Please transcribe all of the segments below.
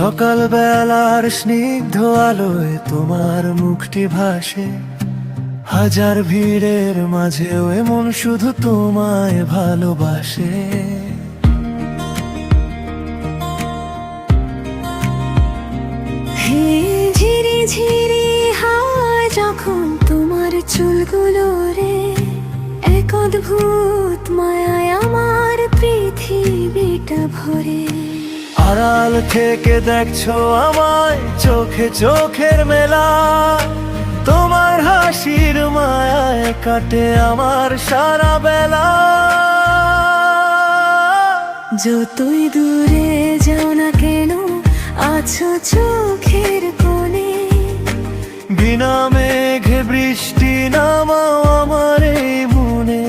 সকাল বেলার স্নিগ্ধ আলোয় তোমার মুখটি ভাসে, হাজার ভিড়ের মাঝেও এমন শুধু তোমায় ভালোবাসে। ঝিরি ঝিরি হাওয়া যখন তোমার চুলগুলো রে, এক অদ্ভুত মায়ায় আমার পৃথিবীটা ভরে। আড়াল থেকে দেখছো আমায় চোখে চোখের মেলা, তোমার হাসির মায়ায় কাটে আমার সারা বেলা। যতই দূরে যাও না কেন আছো চোখের কোণে, বিনা মেঘে বৃষ্টি নামাও আমার এই মনে।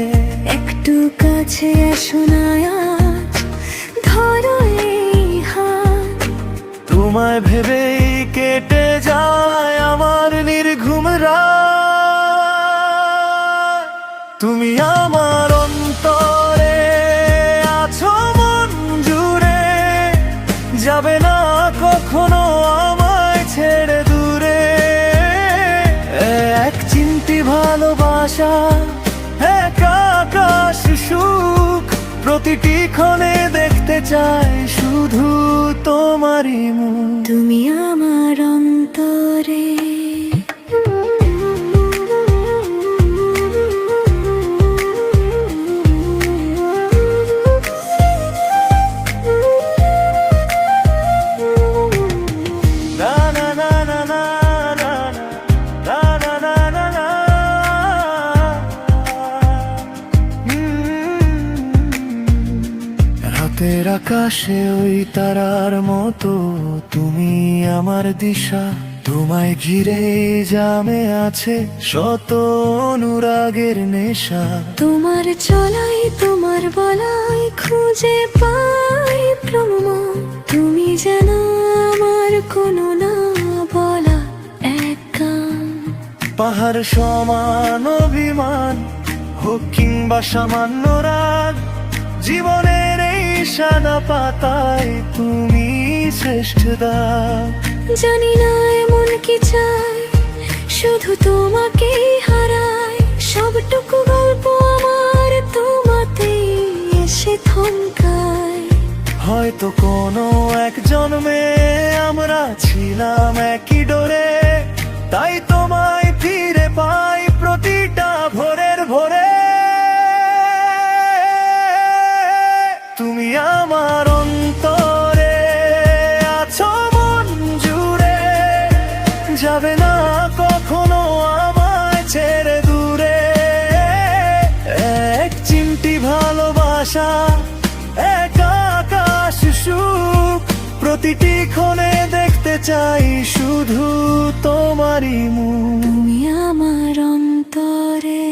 একটু কাছে এসো না আজ, ধরো এই হাত। তোমায় ভেবেই কেটে যায় আমার নির্ঘুম রাত। তুমি আমার অন্তরে আছো মন জুড়ে, যাবে না কখনো আমায় ছেড়ে দূরে। এক চিমটি ভালোবাসা, এক আকাশ সুখ, প্রতিটি ক্ষণে দেখতে চাই শুধু তোমারই মুখ। তুমি আমার অন্তরে। রাতের আকাশে ওই তারার মতো তুমি আমার দিশা, তোমায় ঘিরে জামে আছে শত অনুরাগের নেশা। তোমার চলাই তোমার বলাই খুঁজে পাই প্রমাণ, তুমি যেন আমার কোনো না বলা এক গান। পাহাড় সমান অভিমান হোক কিংবা সামান্য রাগ, জীবনের এই সাদা পাতায় তুমি শ্রেষ্ঠ দাগ। জানি না এমন কি চাই, শুধু তোমাকেই হারাই। সবটুকু গল্প আমার তোমাতেই এসে থমকায়। হয়তো কোনো এক জন্মে আমরা ছিলাম একই ডোরে, তাই তোমায় ফিরে পাই প্রতিটা ভোরের ভোরে। তুমি আমার অন্তরে আছো মন জুড়ে, যাবে না কখনো আমায় ছেড়ে দূরে। এক চিমটি ভালোবাসা, এক আকাশ সুখ, প্রতিটি ক্ষণে দেখতে চাই শুধু তোমারই মুখ। তুমি আমার অন্তরে।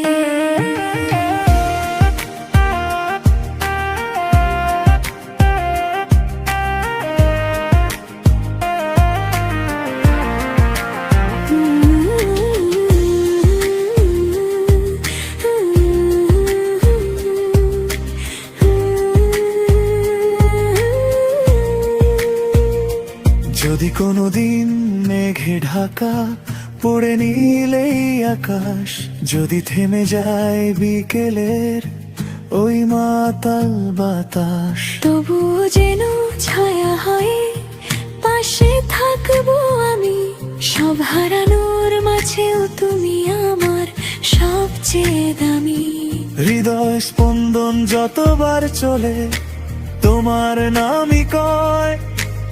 যদি কোনোদিন মেঘে ঢাকা পড়ে নীলেই আকাশ, যদি থেমে যায় বিকেলের ওই মাতাল বাতাস, তবুও যেন ছায়া হয়ে পাশে থাকবো আমি। সব হারানোর মাঝেও তুমি আমার সবচেয়ে দামি। হৃদয় স্পন্দন যতবার চলে তোমার নামই কয়,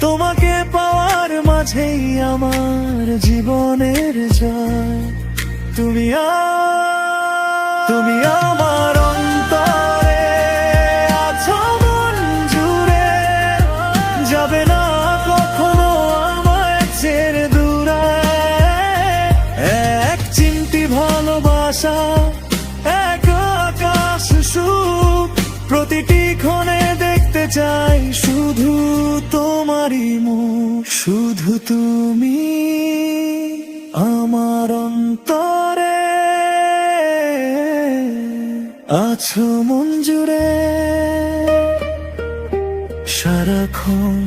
তোমাকে পাওয়ার মাঝেই আমার জীবনের জয়। তুমি তুমি আমার অন্তরে আছো মন জুড়ে, যাবে না কখনো আমায় ছেড়ে দূরে। এক চিমটি ভালোবাসা, এক আকাশ সুখ, প্রতিটি ক্ষণে দেখতে চাই শুধু তোমারই মুখ। শুধু তুমি আমার অন্তরে আছো মন জুড়ে সারাক্ষণ।